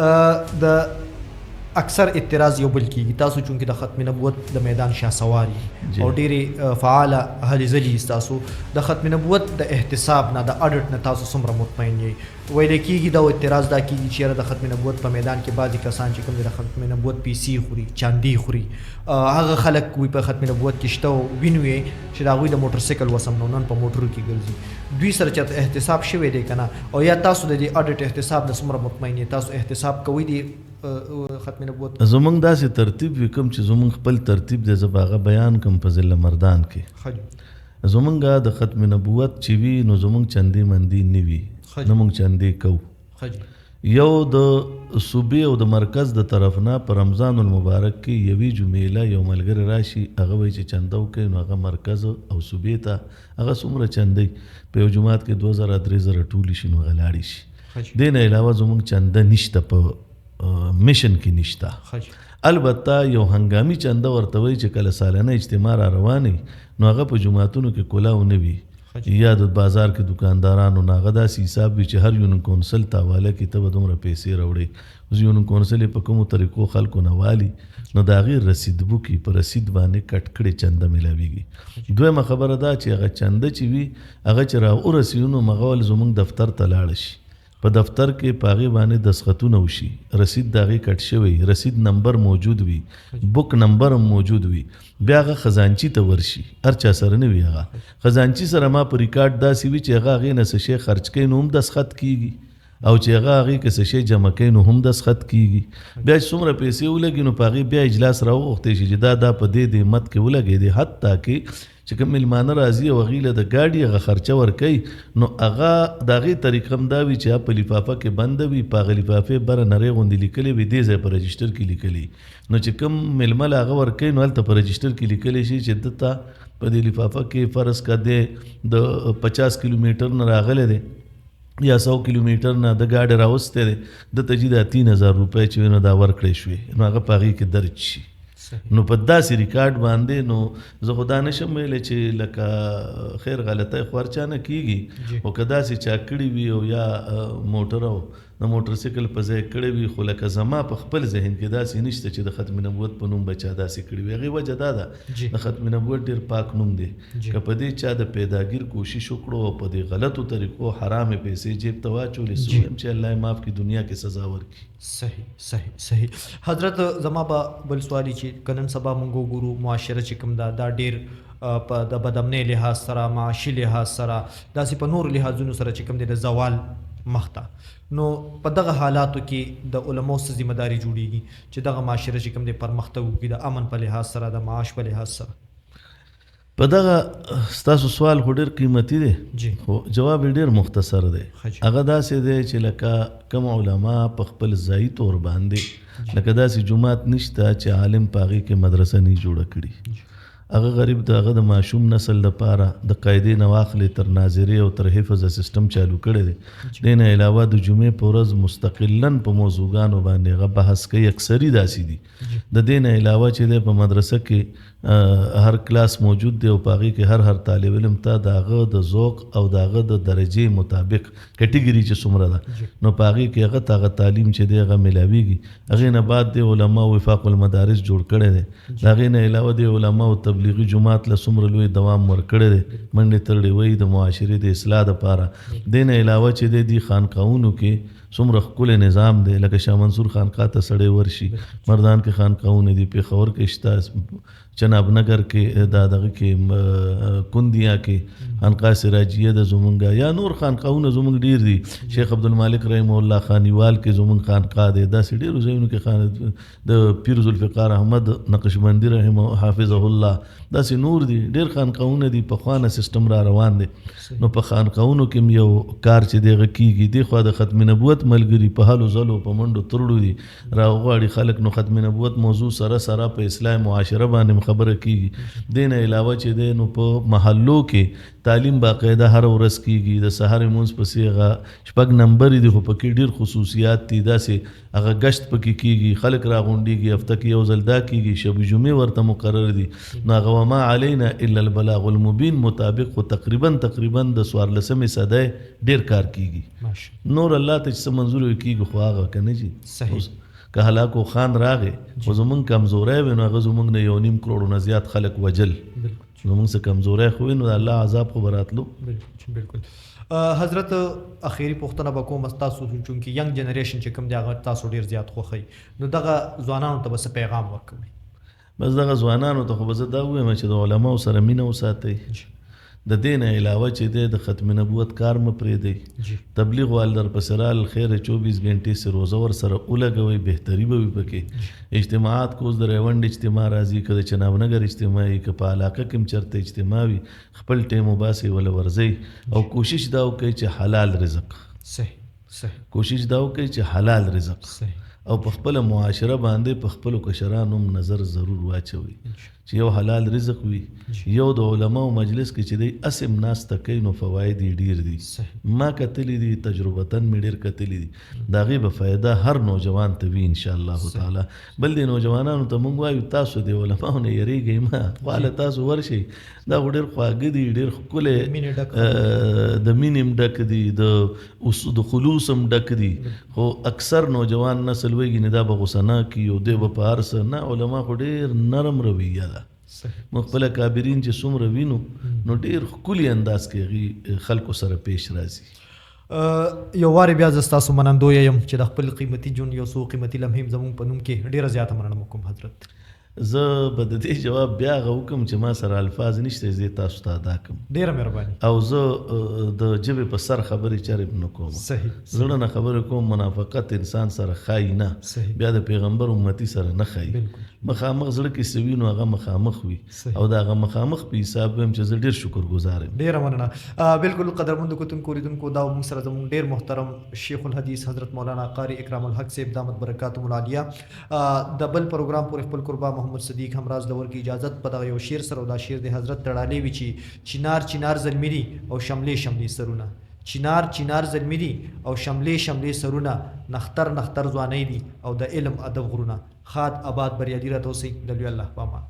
د اکثر اعتراض یو بل کېږي تاسو چونکې د ختم نبوت د میدان شهسوار او ډېرې فعاله هلې ځلې تاسو د ختم نبوت د احتساب نه د اډټ نه تاسو څومره مطمئن یې ویلی کېږي دا اعتراض دا کېږي چې یاره د ختم نبوت په میدان کې بعضې کسان چې کوم د ختم نبوت پیسې خوري چاندي خوري هغه خلک وي په ختم نبوت کې شته او وینو یې چې د هغوی د موټر سایکل وسم نو نن په موټرو کې ګرځي دوی سره چې احتساب شوی دی که نه او یا تاسو د دې اډټ احتساب نه څومره مطمئن یې تاسو احتساب کوئ دی ختم نبوت زمونږ داسې ترتیب وي کوم چې زمونږ خپل ترتیب دی زه به هغه بیان کوم په ضلع مردان کې زمونږ د ختم نبوت چې وي نو زمونږ چندې مندې نه وي نه مونږ چندې کوو یو د صوبې او د مرکز د طرف نه په رمضان المبارک کې یوې جمعې یو ملګری راشي هغه وایي چې چنده وکوي نو هغه مرکز او صوبې ته هغه څومره چندی په یو جومات کې 2000 3000 ټولې شي نو هغه لاړې شي دې نه علاوه زمونږ چنده نشته په میشن کې نشته البته یو هنګامي چنده ورته وایي چې کله سالانه اجتماع را رواني نو هغه په جوماتونو کې کلاو نه وي یا د بازار کې دکاندارانو نه هغه داسې حساب وي چې هر یونین کونسل ته حواله کې ته به دومره پیسې راوړې اوس یونین کونسل یې په کومو طریقو خلکو نه والي نو د هغې رسید بوکي په رسید باندې کټ کړې چنده میلاویږي دویمه خبره دا چې هغه چنده چې وي هغه چې را ورسي نو مغول زموږ دفتر ته لاړ شي په دفتر کې په هغې باندې دستخطونه وشي رسید د هغې کټ شوی رسید نمبر موجود وي بک نمبر هم موجود وي بیا هغه خزانچي ته ورشي هر چا سره نه وي هغه خزانچي سره ما په ریکارډ داسې وي چې هغه هغې نه څه شی خرچ کوي نو هم دستخط کېږي او چې هغه هغې که څه شی جمع کوي نو هم دستخط کېږي بیا چې څومره پیسې ولګي نو په هغې بیا اجلاس راوغوښتی شي چې دا په دې مت کې ولګېدې حتی کې چې کوم مېلمانه راځي او هغې له د ګاډي هغه خرچه ورکوي نو هغه د هغې طریقه هم دا وي چې هغه په لفافه کې بنده وي په هغه لفافې بره نرۍ غوندې لیکلې وي دې ځای په رجسټر کې لیکلي نو چې کوم مېلمه له هغه ورکوي نو هلته په رجسټر کې لیکلی شي چې ده ته په دې لفافه کې فرض کا دی د 50 کیلومیټر نه راغلی دی یا 100 کیلومیټر نه د ګاډي راوستی دی ده ته چې دا 3000 روپۍ چې وي نو دا ورکړی شوې نو هغه په هغې کې درج شي نو په داسې ریکارډ باندې نو زه خو دا نشم ویلی چې لکه خیر غلطی خو هر چا نه کېږي خو که داسې چا کړي وي او یا موټر او د موټر سایکل په ځای کړی وي خو لکه زما په خپل ذهن کې داسې نشته چې د ختم نبوت په نوم به چا داسې کړي وي هغې وجه دا ده د ختم نبوت ډېر پاک نوم دی که په دې چا د پیداګیر کوشش وکړو او په دې غلطو طریقو حرامې پیسې جیب ته واچولې سو یم چې الله یې معاف کړي دنیا کې سزا ورکړي صحیح حضرت زما به بل سوالي چې که نن سبا موږ وګورو معاشره چې کوم دا ډېر په د بدامنۍ لحاظ سره معاشي لحاظ سره داسې په نورو لحاظونو سره چې کوم دی د زوال مخته نو په دغه حالاتو کې د علماو څه ذمہ داري جوړیږي چې دغه معاشره چې کوم دی پرمختګ وکړي د امن په لحاظ سره د معاش په لحاظ سره په دغه ستاسو سوال خو ډېر قیمتي دی خو جواب یې ډېر مختصر دی هغه داسې دی چې لکه کوم علما په خپل ځایي طور باندې لکه داسې جومات نشته چې عالم په هغې کې مدرسه نه جوړه کړي هغه غریب د هغه د ماشوم نسل لپاره د قاعدې نه واخلې تر ناظرې او تر حفظ سیستم چالو کړی دی دې نه علاوه د جمعې په ورځ مستقلا په موضوعګانو باندې هغه بحث کوي اکثري داسې دي د دې نه علاوه چې دی په مدرسه کې هر کلاس موجود دی او په هغې کې هر طالب علم ته د هغه د ذوق او د هغه د درجې مطابق کټګري چې څومره ده نو په هغې کې هغه ته هغه تعلیم چې دی هغه میلاویږي هغې نه بعد د علماو وفاق المدارس جوړ کړی دی د هغې نه علاوه د علماو تبلیغي جماعت له څومره لوی دوام ورکړی دی منډې ترړې وایي د معاشرې د اصلاح دپاره دې نه علاوه چې دی دې خانقاهونو کې څومره ښکلی نظام دی لکه شاه منصور خانقاه ته سړی ورشي مردان کې خانقاهونه دي پېښور کې شته چناب نگر کې دا دغه کې کندیا کې خانقاه سراجیه د زمونږ یا نور خانقاهونه زمونږ ډېر دي شیخ عبدالمالک رحمه الله خانیوال کې زمونږ خانقاه دی داسې ډېرو ځایونو کې د پیر ذوالفقار احمد نقشبندي رحمه حافظه الله داسې نور دي ډېر خانقاهونه دي پخوانه سیستم را روان دی نو په خانقاهونو کې یو کار چې دغه کېږي دی خوا د ختم نبوت ملګري په هلو ځلو په منډو ترړو دي راغواړي خلک نو ختم نبوت موضوع سره سره په اصلاح معاشره باندې خبره کېږي دې نه علاوه چې دی نو په محلو کې تعلیم باقاعده هر ورځ کېږي د سهار لمونځ پسې هغه 6 نمبرې دي خو پکې ډېر خصوصیات دي داسې هغه گشت پکې کېږي خلک راغونډېږي هفته کې یو ځل دا کېږي شب جمعې ورته مقرر دي نو هغه وما علینا الا البلاغ المبین مطابق خو تقریبا د 14 صدۍ ډېر کار کېږي نور الله ته څه منظور کېږي خو هغه که نه جي صحیح. که هلاکو خان راغی خو زمونږ کمزوری وي نو هغه زمونږ نه 1.5 کروڑو نه زیات خلک وجل زمونږ څه کمزوری خو وي نو د الله عذاب خو به راتلو. بالکل. حضرت اخیری پوښتنه به کوم تاسو چونکې ینګ جنریشن چې کوم دی هغه تاسو ډېر زیات خوښوي نو دغه ځوانانو ته به څه پیغام ورکوئ؟ بس دغه ځوانانو ته خو به زه دا ووایم چې د علماو سره مینه وساتئ. د دې نه علاوه چې دی د ختم نبوت کار مه پرېږدئ. تبلیغ وال درپسې رال خیر 24 ګنټې سې روزه ورسره ولګوئ بهتري به وي پکې. اجتماعات کوز د ریونډ اجتماع راځي که د چنابنګر اجتماع وي که په علاقه کې هم چېرته اجتماع وي خپل ټیم وباسئ وله ورځئ او کوشش دا وکئ چې حلال رزق کوشش دا وکئ چې حلال رزق او په خپله معاشره باندې په خپلو کشرانو هم نظر ضرور واچوئ چې یو حلال رزق وي. یو د علماو مجلس کې چې دی اسم ناسته کوي نو فواید یې ډېر دي. ما کتلی دي تجربتاً مې ډېر کتلی دي د هغې به فایده هر نوجوان ته وي انشاءالله تعالی. بل د نوجوانانو ته مونږ وایو تاسو د علماو نه یریږئ مه خواله تاسو ورشئ دا خو ډېر خواږه دي ډېر ښکلی د مینې هم ډک دي د خلوص هم ډک دي خو اکثر نوجوان نسل وایي نه دا به غوسه نه کي او دی به په هر څه نه علما خو ډېر نرم رویه ده. مخبله کابرین چې څومره وینو نو ډېر ښکلي انداز کې هغې خلکو سره پیش راځي. یو وارې بیا زه ستاسو منندویه یم چې د خپل قیمتي ژوند یو څو قیمتي لمحې هم زموږ په نوم کې ډېره زیاته مننه وکړم حضرت. زه به د دې جواب بیا هغه وکړم چې ما سره الفاظ نشته زه تاسو ته ادا کړم. ډېره مهرباني. او زه د ژبې په سر خبرې چرې نه کوم. صحیح. زړه نه خبرې کوم منافقت انسان سره ښایي نه بیا د پیغمبر امتي سره نه ښایي. مخامخ زړه کې څه وي نو هغه مخامخ وي او د هغه مخامخ په حساب ویم چې زه ډېر شکرګزار یم. ډېره مننه. بالکل قدرمندو کتونکو اوریدونکو دا موږ سره زموږ ډېر محترم شیخ الحدیث حضرت مولانا قاری اکرام الحق صاحب دامت برکاتهم العالیه د بل پروګرام پورې خپل قربا محمد صدیق همراز لور کی اجازت په دغه یو شعر سره او دا شعر د حضرت تړالی وی چې چینار زلمی دي او شملې سرونه چینار زلمی دي او شملې سرونه نختر ځواني دي او د علم ادب غرونه خاد آباد بریادی راته اوسئ د لوی الله په امان.